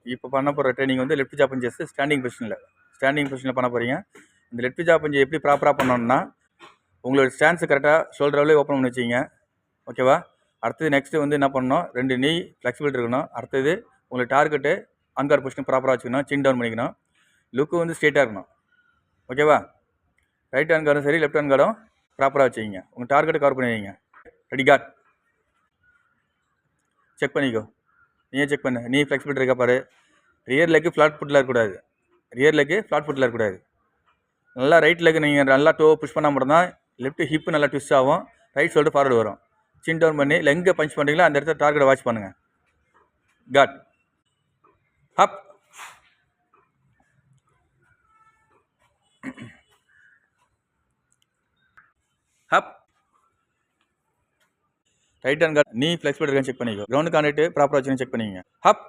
இப்போ பண்ண போகிற ட்ரைனிங் வந்து லெஃப்ட் ஜாப் பஞ்சஸ் ஸ்டாண்டிங் பொசிஷனில் பண்ண போகிறீங்க. இந்த லெஃப்ட் ஜாப் பஞ்சு எப்படி ப்ராப்பராக பண்ணணும்னா, உங்களோட ஸ்டான்ஸு கரெக்டாக ஷோல்டர் ஓப்பன் பண்ணி வச்சிங்க. ஓகேவா? அடுத்தது நெக்ஸ்ட்டு வந்து என்ன பண்ணணும், 2 நீ ஃப்ளெக்சிபிலிட்டி இருக்கணும். அடுத்தது உங்களுக்கு டார்கெட்டு அன்கார் பொசிஷன் ப்ராப்பராக வச்சுக்கணும். சின் டவுன் பண்ணிக்கணும். லுக்கு வந்து ஸ்ட்ரெயிட்டாக இருக்கணும். ஓகேவா? ரைட் ஹேண்ட் கார்டும் சரி, லெஃப்ட் ஹேண்ட் கார்டும் ப்ராப்பராக வச்சுக்கிங்க. உங்கள் டார்கெட்டை கவர் பண்ணி வைங்க. Ready card. செக் பண்ணிக்கோ. நீயே செக் பண்ணு. நீ ஃப்ளெக்சிபிலிட்டி இருக்கா பாரு. ரியர் லெக்கு ஃப்ளாட் ஃபுட்டில் இருக்கக்கூடாது. நல்லா ரைட் லெக் நீங்கள் நல்லா டோ புஷ் பண்ணால் மட்டும்தான் லெஃப்ட் ஹிப்பு நல்லா ட்விஸ்ட் ஆகும். ரைட் ஷோல்டர் ஃபார்வர்டு வரும். சின் டவுன் பண்ணி லெங்கை பஞ்ச் பண்ணுறீங்களா அந்த இடத்துல டார்கெட்டை வாட்ச் பண்ணுங்கள். காட். அப். அப். ரைட் ஹேண்ட் கார்டு நீ ஃப்ளெக்சிபிலிட்டி இருக்கான்னு செக் பண்ணிக்கோ. கிரவுண்டு கான்டெக்ட் ப்ராப்பராக வச்சுன்னு செக் பண்ணிக்கங்க. அப்.